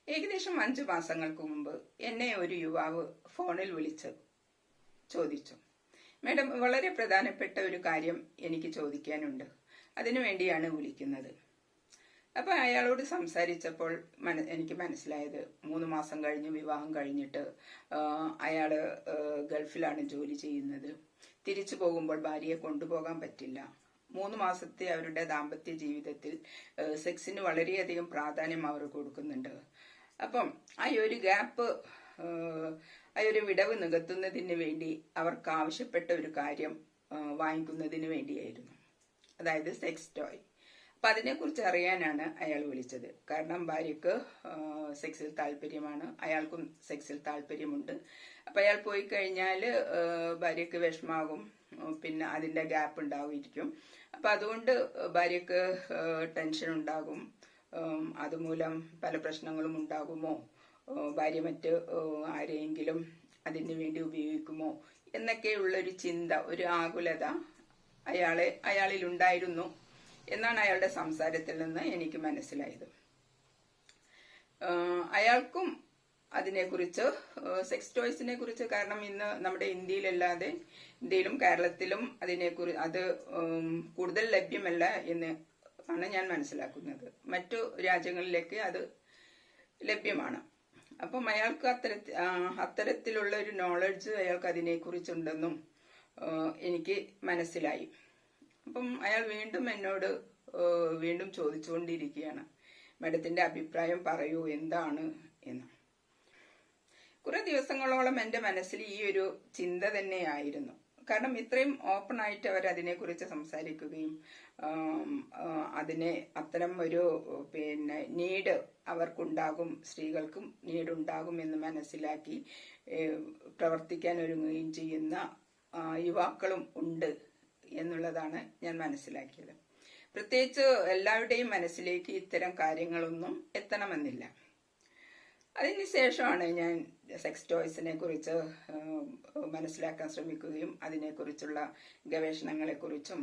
ഏകദേശം 5 മാസങ്ങൾക്ക് മുമ്പ് എന്നെ ഒരു യുവാവ് ഫോണിൽ വിളിച്ച് ചോദിച്ചു, മാഡം, വളരെ പ്രധാനപ്പെട്ട ഒരു കാര്യം എനിക്ക് ചോദിക്കാനുണ്ട്, അതിനുവേണ്ടിയാണ് വിളിക്കുന്നത്. അപ്പൊ അയാളോട് സംസാരിച്ചപ്പോൾ എനിക്ക് മനസ്സിലായത് 3 മാസം കഴിഞ്ഞ് വിവാഹം കഴിഞ്ഞിട്ട് അയാള് ഗൾഫിലാണ് ജോലി ചെയ്യുന്നത്. തിരിച്ചു പോകുമ്പോൾ ഭാര്യയെ കൊണ്ടുപോകാൻ പറ്റില്ല. 3 മാസത്തെ അവരുടെ ദാമ്പത്യ ജീവിതത്തിൽ സെക്സിന് വളരെയധികം പ്രാധാന്യം അവർ കൊടുക്കുന്നുണ്ട്. അപ്പം ആ ഒരു ഗ്യാപ്പ്, ആ ഒരു വിടവ് നികത്തുന്നതിന് വേണ്ടി അവർക്ക് ആവശ്യപ്പെട്ട ഒരു കാര്യം വാങ്ങിക്കുന്നതിന് വേണ്ടിയായിരുന്നു, അതായത് സെക്സ് ടോയ്. അപ്പൊ അതിനെക്കുറിച്ച് അറിയാനാണ് അയാൾ വിളിച്ചത്. കാരണം ഭാര്യക്ക് സെക്സിൽ താല്പര്യമാണ്, അയാൾക്കും സെക്സിൽ താല്പര്യമുണ്ട്. അപ്പൊ അയാൾ പോയി കഴിഞ്ഞാൽ ഭാര്യക്ക് വിഷമാകും, പിന്നെ അതിന്റെ ഗ്യാപ്പ് ഉണ്ടാവുമായിരിക്കും. അപ്പൊ അതുകൊണ്ട് ഭാര്യക്ക് ടെൻഷൻ ഉണ്ടാകും. അതുമൂലം പല പ്രശ്നങ്ങളും ഉണ്ടാകുമോ, ഭാര്യ മറ്റ് ആരെയെങ്കിലും അതിനു വേണ്ടി ഉപയോഗിക്കുമോ എന്നൊക്കെയുള്ളൊരു ചിന്ത, ഒരു ആകുലത അയാളിൽ ഉണ്ടായിരുന്നു എന്നാണ് അയാളുടെ സംസാരത്തിൽ നിന്ന് എനിക്ക് മനസ്സിലായത്. അയാൾക്കും അതിനെക്കുറിച്ച്, സെക്സ് ടോയ്സിനെ കുറിച്ച്, കാരണം ഇന്ന് നമ്മുടെ ഇന്ത്യയിലും കേരളത്തിലും അത് കൂടുതൽ ലഭ്യമല്ല എന്ന് ആണ് ഞാൻ മനസ്സിലാക്കുന്നത്. മറ്റു രാജ്യങ്ങളിലേക്ക് അത് ലഭ്യമാണ്. അപ്പം അയാൾക്ക് അത്തരത്തിലുള്ള ഒരു നോളജ് അയാൾക്ക് അതിനെക്കുറിച്ചുണ്ടെന്നും എനിക്ക് മനസ്സിലായി. അപ്പം അയാൾ എന്നോട് വീണ്ടും ചോദിച്ചുകൊണ്ടിരിക്കുകയാണ്, മാഡത്തിന്റെ അഭിപ്രായം പറയൂ, എന്താണ് എന്ന്. കുറെ ദിവസങ്ങളോളം എന്റെ മനസ്സിൽ ഈ ഒരു ചിന്ത തന്നെയായിരുന്നു. കാരണം ഇത്രയും ഓപ്പൺ ആയിട്ട് അവർ അതിനെക്കുറിച്ച് സംസാരിക്കുകയും അത്തരം ഒരു നീഡ് അവർക്കുണ്ടാകും, സ്ത്രീകൾക്കും നീഡുണ്ടാകും എന്ന് മനസ്സിലാക്കി പ്രവർത്തിക്കാൻ ഒരുങ്ങുകയും ചെയ്യുന്ന യുവാക്കളും ഉണ്ട് എന്നുള്ളതാണ് ഞാൻ മനസ്സിലാക്കിയത്. പ്രത്യേകിച്ച് എല്ലാവരുടെയും മനസ്സിലേക്ക് ഇത്തരം കാര്യങ്ങളൊന്നും എത്തണമെന്നില്ല. അതിനുശേഷമാണ് ഞാൻ സെക്സ് ടോയ്സിനെ കുറിച്ച് മനസ്സിലാക്കാൻ ശ്രമിക്കുകയും അതിനെക്കുറിച്ചുള്ള ഗവേഷണങ്ങളെക്കുറിച്ചും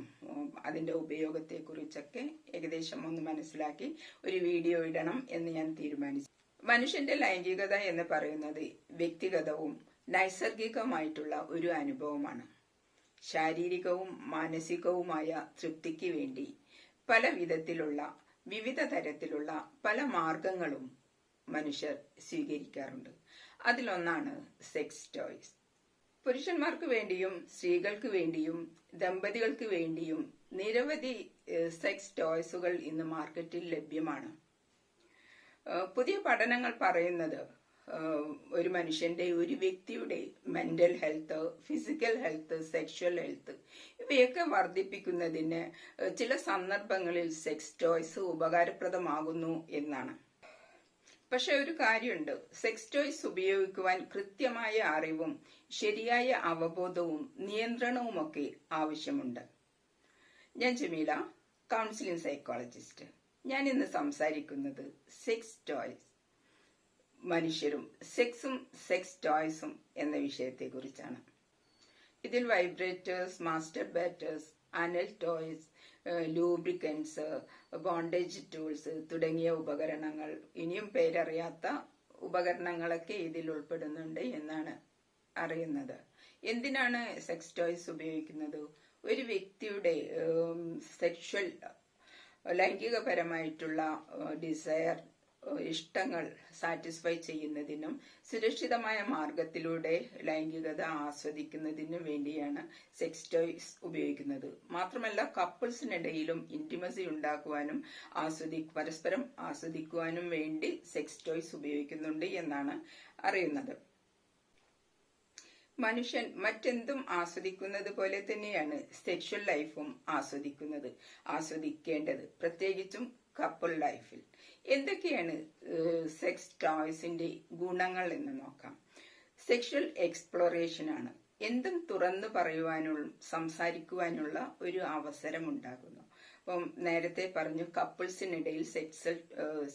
അതിന്റെ ഉപയോഗത്തെക്കുറിച്ചൊക്കെ ഏകദേശം ഒന്ന് മനസ്സിലാക്കി ഒരു വീഡിയോ ഇടണം എന്ന് ഞാൻ തീരുമാനിച്ചു. മനുഷ്യന്റെ ലൈംഗികത എന്ന് പറയുന്നത് വ്യക്തിഗതവും നൈസർഗികവുമായിട്ടുള്ള ഒരു അനുഭവമാണ്. ശാരീരികവും മാനസികവുമായ തൃപ്തിക്ക് വേണ്ടി പല വിധത്തിലുള്ള, വിവിധ തരത്തിലുള്ള പല മാർഗങ്ങളും മനുഷ്യർ സ്വീകരിക്കാറുണ്ട്. അതിലൊന്നാണ് സെക്സ് ടോയ്സ്. പുരുഷന്മാർക്ക് വേണ്ടിയും സ്ത്രീകൾക്ക് വേണ്ടിയും ദമ്പതികൾക്ക് വേണ്ടിയും നിരവധി സെക്സ് ടോയ്സുകൾ ഇന്ന് മാർക്കറ്റിൽ ലഭ്യമാണ്. പുതിയ പഠനങ്ങൾ പറയുന്നത് ഒരു മനുഷ്യന്റെ, ഒരു വ്യക്തിയുടെ mental health, physical health, sexual health ഇവയൊക്കെ വർദ്ധിപ്പിക്കുന്നതിന് ചില സന്ദർഭങ്ങളിൽ സെക്സ് ടോയ്സ് ഉപകാരപ്രദമാകുന്നു എന്നാണ്. പക്ഷെ ഒരു കാര്യമുണ്ട്, സെക്സ് ടോയ്സ് ഉപയോഗിക്കുവാൻ കൃത്യമായ അറിവും ശരിയായ അവബോധവും നിയന്ത്രണവുമൊക്കെ ആവശ്യമുണ്ട്. ഞാൻ ജമീല, കൗൺസിലിംഗ് സൈക്കോളജിസ്റ്റ്. ഞാൻ ഇന്ന് സംസാരിക്കുന്നത് സെക്സ് ടോയ്സ്, മനുഷ്യരും സെക്സും സെക്സ് ടോയ്സും എന്ന വിഷയത്തെക്കുറിച്ചാണ്. ഇതിൽ വൈബ്രേറ്റേഴ്സ്, മാസ്റ്റർബേറ്റേഴ്സ്, അനൽ ടോയ്സ്, ലൂബ്രിക്കൻസ്, ബോണ്ടേജ് ടൂൾസ് തുടങ്ങിയ ഉപകരണങ്ങൾ, ഇനിയും പേരറിയാത്ത ഉപകരണങ്ങളൊക്കെ ഇതിൽ ഉൾപ്പെടുന്നുണ്ട് എന്നാണ് അറിയുന്നത്. എന്തിനാണ് സെക്സ് ടോയ്സ് ഉപയോഗിക്കുന്നത്? ഒരു വ്യക്തിയുടെ സെക്ഷൽ, ലൈംഗികപരമായിട്ടുള്ള ഡിസയർ, ഇഷ്ടങ്ങൾ സാറ്റിസ്ഫൈ ചെയ്യുന്നതിനും സുരക്ഷിതമായ മാർഗത്തിലൂടെ ലൈംഗികത ആസ്വദിക്കുന്നതിനും വേണ്ടിയാണ് സെക്സ് ടോയ്സ് ഉപയോഗിക്കുന്നത്. മാത്രമല്ല കപ്പിൾസിനിടയിലും ഇന്റിമസി ഉണ്ടാക്കുവാനും പരസ്പരം ആസ്വദിക്കുവാനും വേണ്ടി സെക്സ് ടോയ്സ് ഉപയോഗിക്കുന്നുണ്ട് എന്നാണ് അറിയുന്നത്. മനുഷ്യൻ മറ്റെന്തും ആസ്വദിക്കുന്നത് പോലെ തന്നെയാണ് സെക്ഷൽ ലൈഫും ആസ്വദിക്കേണ്ടത്, പ്രത്യേകിച്ചും കപ്പിൾ ലൈഫിൽ. എന്തൊക്കെയാണ് സെക്സ് ടോയ്സിന്റെ ഗുണങ്ങൾ എന്ന് നോക്കാം. സെക്ഷൽ എക്സ്പ്ലോറേഷൻ ആണ്. എന്തും തുറന്നു പറയുവാനുള്ള, സംസാരിക്കുവാനുള്ള ഒരു അവസരം ഉണ്ടാകുന്നു. അപ്പം നേരത്തെ പറഞ്ഞു കപ്പിൾസിനിടയിൽ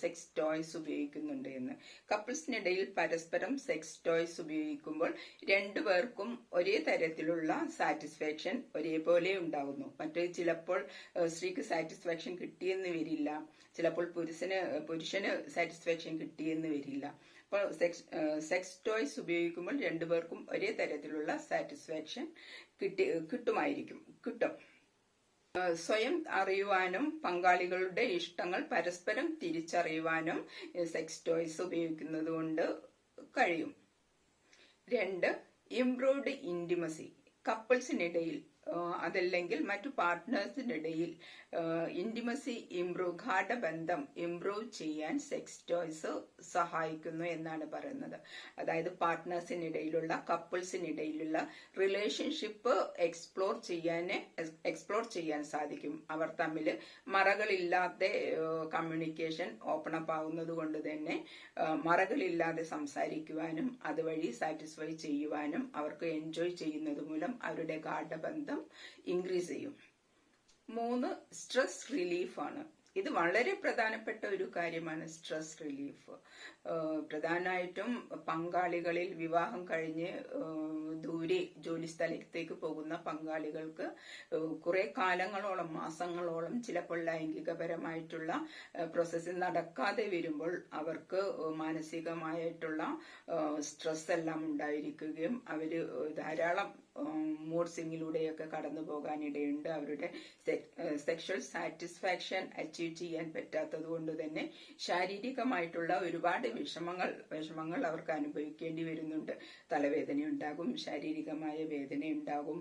സെക്സ് ടോയ്സ് ഉപയോഗിക്കുന്നുണ്ട് എന്ന്. കപ്പിൾസിനിടയിൽ പരസ്പരം സെക്സ് ടോയ്സ് ഉപയോഗിക്കുമ്പോൾ രണ്ടുപേർക്കും ഒരേ തരത്തിലുള്ള സാറ്റിസ്ഫാക്ഷൻ ഒരേപോലെ ഉണ്ടാകുന്നു. മറ്റേ ചിലപ്പോൾ സ്ത്രീക്ക് സാറ്റിസ്ഫാക്ഷൻ കിട്ടിയെന്ന് വരില്ല, ചിലപ്പോൾ പുരുഷന് സാറ്റിസ്ഫാക്ഷൻ കിട്ടിയെന്ന് വരില്ല. അപ്പോൾ സെക്സ് ടോയ്സ് ഉപയോഗിക്കുമ്പോൾ രണ്ടുപേർക്കും ഒരേ തരത്തിലുള്ള സാറ്റിസ്ഫാക്ഷൻ കിട്ടും. സ്വയം അറിയുവാനും പങ്കാളികളുടെ ഇഷ്ടങ്ങൾ പരസ്പരം തിരിച്ചറിയുവാനും സെക്സ് ടോയ്സ് ഉപയോഗിക്കുന്നത് കൊണ്ട് കഴിയും. 2. Improved intimacy. കപ്പിൾസിനിടയിൽ അതല്ലെങ്കിൽ മറ്റു പാർട്ട്നേഴ്സിനിടയിൽ ഇന്റിമസി ഗാഢബന്ധം ഇംപ്രൂവ് ചെയ്യാൻ സെക്സ് ടോയ്സ് സഹായിക്കുന്നു എന്നാണ് പറയുന്നത്. അതായത് കപ്പിൾസിനിടയിലുള്ള റിലേഷൻഷിപ്പ് എക്സ്പ്ലോർ ചെയ്യാൻ സാധിക്കും. അവർ തമ്മിൽ മറകളില്ലാതെ കമ്മ്യൂണിക്കേഷൻ ഓപ്പൺ അപ്പ് ആവുന്നത് കൊണ്ട് തന്നെ മറകളില്ലാതെ സംസാരിക്കുവാനും അതുവഴി സാറ്റിസ്ഫൈ ചെയ്യുവാനും അവർക്ക് എൻജോയ് ചെയ്യുന്നത് മൂലം അവരുടെ ഗാഢബന്ധം ഇൻക്രീസ് ചെയ്യും. 3. സ്ട്രെസ് റിലീഫാണ്. ഇത് വളരെ പ്രധാനപ്പെട്ട ഒരു കാര്യമാണ്. സ്ട്രെസ് റിലീഫ് പ്രധാനമായിട്ടും പങ്കാളികളിൽ വിവാഹം കഴിഞ്ഞ് ദൂരെ ജോലി സ്ഥലത്തേക്ക് പോകുന്ന പങ്കാളികൾക്ക് കുറെ കാലങ്ങളോളം, മാസങ്ങളോളം ചിലപ്പോൾ ലൈംഗികപരമായിട്ടുള്ള പ്രോസസ്സ് നടക്കാതെ വരുമ്പോൾ അവർക്ക് മാനസികമായിട്ടുള്ള സ്ട്രെസ് എല്ലാം ഉണ്ടായിരിക്കുകയും അവര് ധാരാളം മൂഡ് സ്വിങ്ങിലൂടെയൊക്കെ കടന്നു പോകാനിടയുണ്ട്. അവരുടെ സെക്ഷൽ സാറ്റിസ്ഫാക്ഷൻ അച്ചീവ് ചെയ്യാൻ പറ്റാത്തത് കൊണ്ട് തന്നെ ശാരീരികമായിട്ടുള്ള ഒരുപാട് വിഷമങ്ങൾ അവർക്ക് അനുഭവിക്കേണ്ടി വരുന്നുണ്ട്. തലവേദന ഉണ്ടാകും, ശാരീരികമായ വേദന ഉണ്ടാകും,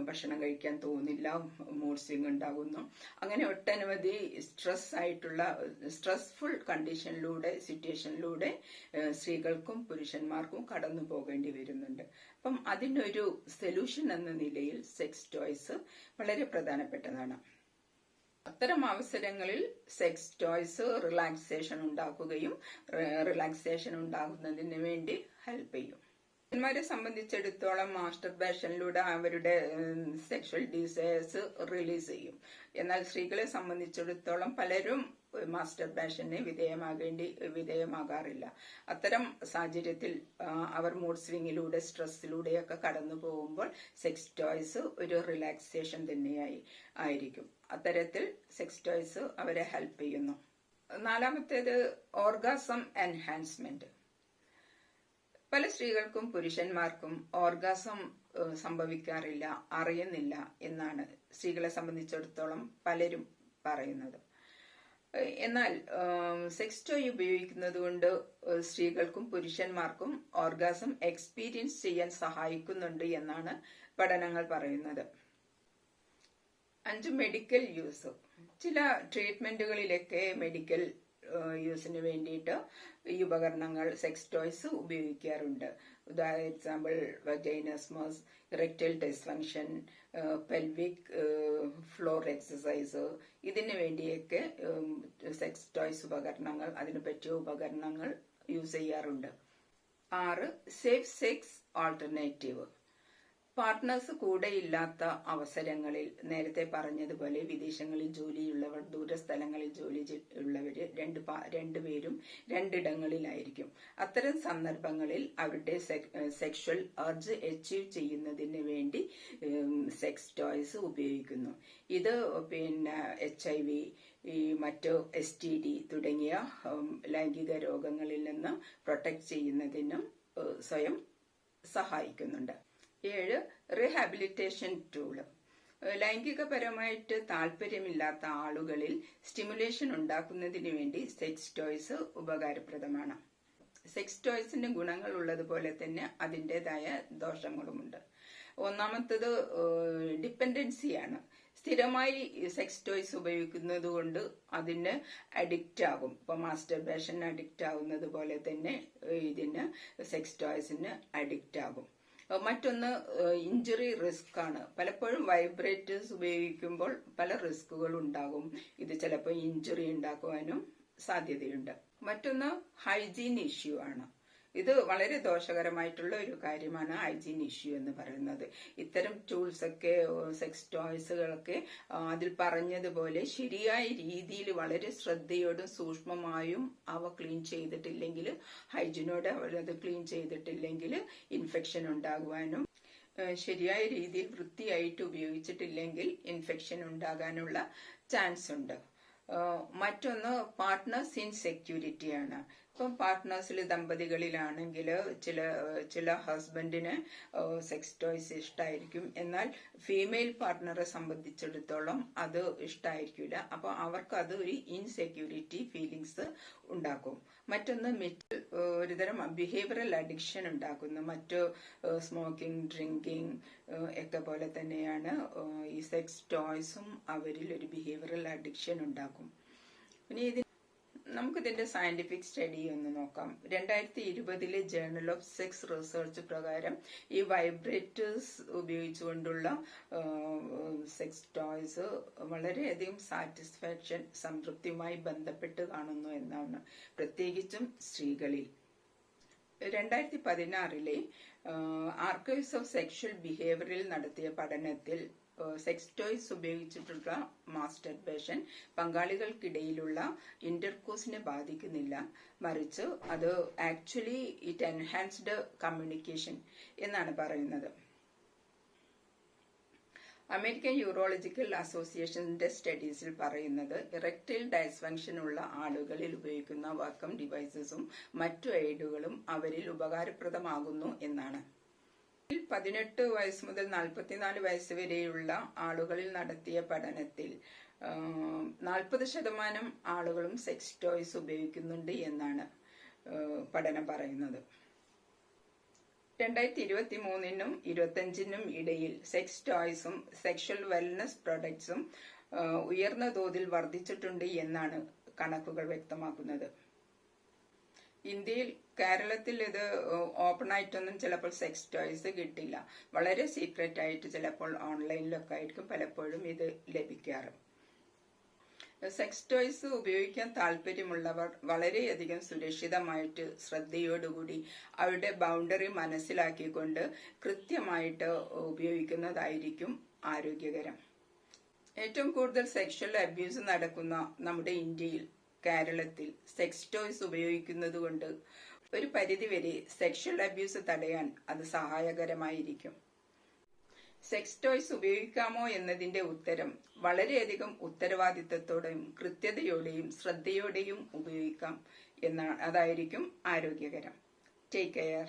ഭക്ഷണം കഴിക്കാൻ തോന്നില്ല, മൂഡ് സ്വിങ് ഉണ്ടാകുന്നു. അങ്ങനെ ഒട്ടനവധി സ്ട്രെസ്ഫുൾ സിറ്റുവേഷനിലൂടെ സ്ത്രീകൾക്കും പുരുഷന്മാർക്കും കടന്നു പോകേണ്ടി വരുന്നുണ്ട്. അപ്പം അതിനൊരു സൊല്യൂഷൻ എന്ന നിലയിൽ സെക്സ് ടോയ്സ് വളരെ പ്രധാനപ്പെട്ടതാണ്. അത്തരം അവസരങ്ങളിൽ സെക്സ് ടോയ്സ് റിലാക്സേഷൻ ഉണ്ടാകുന്നതിന് വേണ്ടി ഹെൽപ്പ് ചെയ്യും. പുരുഷന്മാരെ സംബന്ധിച്ചിടത്തോളം മാസ്റ്റർബേഷനിലൂടെ അവരുടെ സെക്ഷൽ ഡിസയേഴ്സ് റിലീസ് ചെയ്യും. എന്നാൽ സ്ത്രീകളെ സംബന്ധിച്ചിടത്തോളം പലരും മാസ്റ്റർബേഷന് വിധേയമാകാറില്ല. അത്തരം സാഹചര്യത്തിൽ അവർ മൂഡ് സ്വിങ്ങിലൂടെ സ്ട്രെസ്സിലൂടെയൊക്കെ കടന്നു പോകുമ്പോൾ സെക്സ് ടോയ്സ് ഒരു റിലാക്സേഷൻ ആയിരിക്കും. അത്തരത്തിൽ സെക്സ് ടോയ്സ് അവരെ ഹെൽപ്പ് ചെയ്യുന്നു. 4. Orgasm enhancement. പല സ്ത്രീകൾക്കും പുരുഷന്മാർക്കും ഓർഗാസം സംഭവിക്കാറില്ല, അറിയുന്നില്ല എന്നാണ് സ്ത്രീകളെ സംബന്ധിച്ചിടത്തോളം പലരും പറയുന്നത്. എന്നാൽ സെക്സ് ടോയ് ഉപയോഗിക്കുന്നത് കൊണ്ട് സ്ത്രീകൾക്കും പുരുഷന്മാർക്കും ഓർഗാസം എക്സ്പീരിയൻസ് ചെയ്യാൻ സഹായിക്കുന്നുണ്ട് എന്നാണ് പഠനങ്ങൾ പറയുന്നത്. 5. Medical use. ചില ട്രീറ്റ്മെന്റുകളിലൊക്കെ മെഡിക്കൽ യൂസിന് വേണ്ടിയിട്ട് ഈ ഉപകരണങ്ങൾ സെക്സ് ടോയ്സ് ഉപയോഗിക്കാറുണ്ട്. Example vaginismus, erectile dysfunction, pelvic floor exercise, ഇതിനു വേണ്ടിയൊക്കെ സെക്സ് ടോയ്സ് ഉപകരണങ്ങൾ, അതിനു പറ്റിയ ഉപകരണങ്ങൾ യൂസ് ചെയ്യാറുണ്ട്. 6. Safe sex alternative. പാർട്ട്നേഴ്സ് കൂടെയില്ലാത്ത അവസരങ്ങളിൽ നേരത്തെ പറഞ്ഞതുപോലെ വിദേശങ്ങളിൽ ജോലിയുള്ളവർ, ദൂരസ്ഥലങ്ങളിൽ ജോലിയുള്ളവര് രണ്ടുപേരും രണ്ടിടങ്ങളിലായിരിക്കും. അത്തരം സന്ദർഭങ്ങളിൽ അവരുടെ സെക്ഷൽ അർജ് അച്ചീവ് ചെയ്യുന്നതിന് വേണ്ടി സെക്സ് ടോയ്സ് ഉപയോഗിക്കുന്നു. ഇത് HIV, മറ്റു STD തുടങ്ങിയ ലൈംഗിക രോഗങ്ങളിൽ നിന്ന് പ്രൊട്ടക്ട് ചെയ്യുന്നതിനും സ്വയം സഹായിക്കുന്നുണ്ട്. 7. Rehabilitation tool. ലൈംഗികപരമായിട്ട് താല്പര്യമില്ലാത്ത ആളുകളിൽ സ്റ്റിമുലേഷൻ ഉണ്ടാക്കുന്നതിന് വേണ്ടി സെക്സ് ടോയ്സ് ഉപകാരപ്രദമാണ്. സെക്സ് ടോയ്സിന്റെ ഗുണങ്ങൾ ഉള്ളതുപോലെ തന്നെ അതിൻ്റെതായ ദോഷങ്ങളുമുണ്ട്. 1. ഡിപ്പെൻഡൻസിയാണ്. സ്ഥിരമായി സെക്സ് ടോയ്സ് ഉപയോഗിക്കുന്നത് കൊണ്ട് അതിന് അഡിക്റ്റ് ആകും. ഇപ്പൊ മാസ്റ്റർബേഷൻ അഡിക്റ്റ് ആകുന്നത് പോലെ തന്നെ ഇതിന് സെക്സ് ടോയ്സിന് അഡിക്റ്റ് ആകും. മറ്റൊന്ന് ഇഞ്ചുറി റിസ്ക് ആണ്. പലപ്പോഴും വൈബ്രേറ്റേഴ്സ് ഉപയോഗിക്കുമ്പോൾ പല റിസ്കുകൾ ഉണ്ടാകും. ഇത് ചിലപ്പോൾ ഇഞ്ചുറി ഉണ്ടാക്കുവാനും സാധ്യതയുണ്ട്. മറ്റൊന്ന് ഹൈജീൻ ഇഷ്യൂ ആണ്. ഇത് വളരെ ദോഷകരമായിട്ടുള്ള ഒരു കാര്യമാണ് ഹൈജീൻ ഇഷ്യൂ എന്ന് പറയുന്നത്. ഇത്തരം ടൂൾസ് ഒക്കെ, സെക്സ് ടോയ്സുകളൊക്കെ അതിൽ പറഞ്ഞതുപോലെ ശരിയായ രീതിയിൽ വളരെ ശ്രദ്ധയോടും സൂക്ഷ്മമായും അവ ക്ലീൻ ചെയ്തിട്ടില്ലെങ്കിൽ, ഹൈജീനോടെ അവരത് ക്ലീൻ ചെയ്തിട്ടില്ലെങ്കിൽ ഇൻഫെക്ഷൻ ഉണ്ടാകുവാനും, ശരിയായ രീതിയിൽ വൃത്തിയായിട്ട് ഉപയോഗിച്ചിട്ടില്ലെങ്കിൽ ഇൻഫെക്ഷൻ ഉണ്ടാകാനുള്ള ചാൻസ് ഉണ്ട്. മറ്റൊന്ന് പാർട്ട്നേഴ്സ് ഇൻ സെക്യൂരിറ്റിയാണ്. ഇപ്പം പാർട്ട്നേഴ്സിൽ ദമ്പതികളിലാണെങ്കിൽ ചില ഹസ്ബൻഡിന് സെക്സ് ടോയ്സ് ഇഷ്ടമായിരിക്കും, എന്നാൽ ഫീമെയിൽ പാർട്ട്ണറെ സംബന്ധിച്ചിടത്തോളം അത് ഇഷ്ടമായിരിക്കില്ല. അപ്പോൾ അവർക്ക് അത് ഒരു ഇൻസെക്യൂരിറ്റി ഫീലിങ്സ് ഉണ്ടാക്കും. മറ്റൊന്ന് ഒരുതരം ബിഹേവിയറൽ അഡിക്ഷൻ ഉണ്ടാക്കുന്നു. മറ്റു സ്മോക്കിംഗ്, ഡ്രിങ്കിങ് ഒക്കെ പോലെ തന്നെയാണ് ഈ സെക്സ് ടോയ്സും അവരിൽ ഒരു ബിഹേവിയറൽ അഡിക്ഷൻ ഉണ്ടാക്കും. ഇനി നമുക്കിതിന്റെ സയന്റിഫിക് സ്റ്റഡി ഒന്ന് നോക്കാം. 2020 ജേർണൽ ഓഫ് സെക്സ് റിസർച്ച് പ്രകാരം ഈ വൈബ്രേറ്റേഴ്സ് ഉപയോഗിച്ചുകൊണ്ടുള്ള സെക്സ് ടോയ്സ് വളരെയധികം സാറ്റിസ്ഫാക്ഷൻ, സംതൃപ്തിയുമായി ബന്ധപ്പെട്ട് കാണുന്നു എന്നാണ്, പ്രത്യേകിച്ചും സ്ത്രീകളിൽ. 2016 ആർക്കൈവ്സ് ഓഫ് സെക്ഷൽ ബിഹേവിയറിൽ നടത്തിയ പഠനത്തിൽ സെക്സ് ടോയ്സ് ഉപയോഗിച്ചിട്ടുള്ള മാസ്റ്റർബേഷൻ പങ്കാളികൾക്കിടയിലുള്ള ഇന്റർകോഴ്സിനെ ബാധിക്കുന്നില്ല, മറിച്ച് അത് ആക്ച്വലി ഇറ്റ് എൻഹാൻസ്ഡ് കമ്മ്യൂണിക്കേഷൻ എന്നാണ് പറയുന്നത്. അമേരിക്കൻ യൂറോളജിക്കൽ അസോസിയേഷന്റെ സ്റ്റഡീസിൽ പറയുന്നത് ഇറക്ടൈൽ ഡൈസ്ഫങ്ഷൻ ഉള്ള ആളുകളിൽ ഉപയോഗിക്കുന്ന വാക്വം ഡിവൈസസും മറ്റു എയ്ഡുകളും അവരിൽ ഉപകാരപ്രദമാകുന്നു എന്നാണ്. 18 വയസ്സ് മുതൽ 44 വയസ്സ് വരെയുള്ള ആളുകളിൽ നടത്തിയ പഠനത്തിൽ 40% ആളുകളും സെക്സ് ടോയ്സ് ഉപയോഗിക്കുന്നുണ്ട് എന്നാണ് പഠനം പറയുന്നത്. 2023 25 ഇടയിൽ സെക്സ് ടോയ്സും സെക്ഷൽ വെൽനസ് പ്രൊഡക്ട്സും ഉയർന്ന തോതിൽ വർദ്ധിച്ചിട്ടുണ്ട് എന്നാണ് കണക്കുകൾ വ്യക്തമാക്കുന്നത്. ഇന്ത്യയിൽ, കേരളത്തിൽ ഇത് ഓപ്പൺ ആയിട്ടൊന്നും ചിലപ്പോൾ സെക്സ് ടോയ്സ് കിട്ടില്ല. വളരെ സീക്രട്ട് ആയിട്ട് ചിലപ്പോൾ ഓൺലൈനിലൊക്കെ ആയിരിക്കും പലപ്പോഴും ഇത് ലഭിക്കാറ്. സെക്സ് ടോയ്സ് ഉപയോഗിക്കാൻ താല്പര്യമുള്ളവർ വളരെയധികം സുരക്ഷിതമായിട്ട് ശ്രദ്ധയോടുകൂടി അവരുടെ ബൗണ്ടറി മനസ്സിലാക്കിക്കൊണ്ട് കൃത്യമായിട്ട് ഉപയോഗിക്കുന്നതായിരിക്കും ആരോഗ്യകരം. ഏറ്റവും കൂടുതൽ സെക്ഷൽ അബ്യൂസ് നടക്കുന്ന നമ്മുടെ ഇന്ത്യയിൽ, കേരളത്തിൽ സെക്സ് ടോയ്സ് ഉപയോഗിക്കുന്നത് കൊണ്ട് ഒരു പരിധിവരെ സെക്ഷൽ അബ്യൂസ് തടയാൻ അത് സഹായകരമായിരിക്കും. സെക്സ് ടോയ്സ് ഉപയോഗിക്കാമോ എന്നതിന്റെ ഉത്തരം വളരെയധികം ഉത്തരവാദിത്തത്തോടെയും കൃത്യതയോടെയും ശ്രദ്ധയോടെയും ഉപയോഗിക്കാം എന്നാണ്. അതായിരിക്കും ആരോഗ്യകരം. Take care.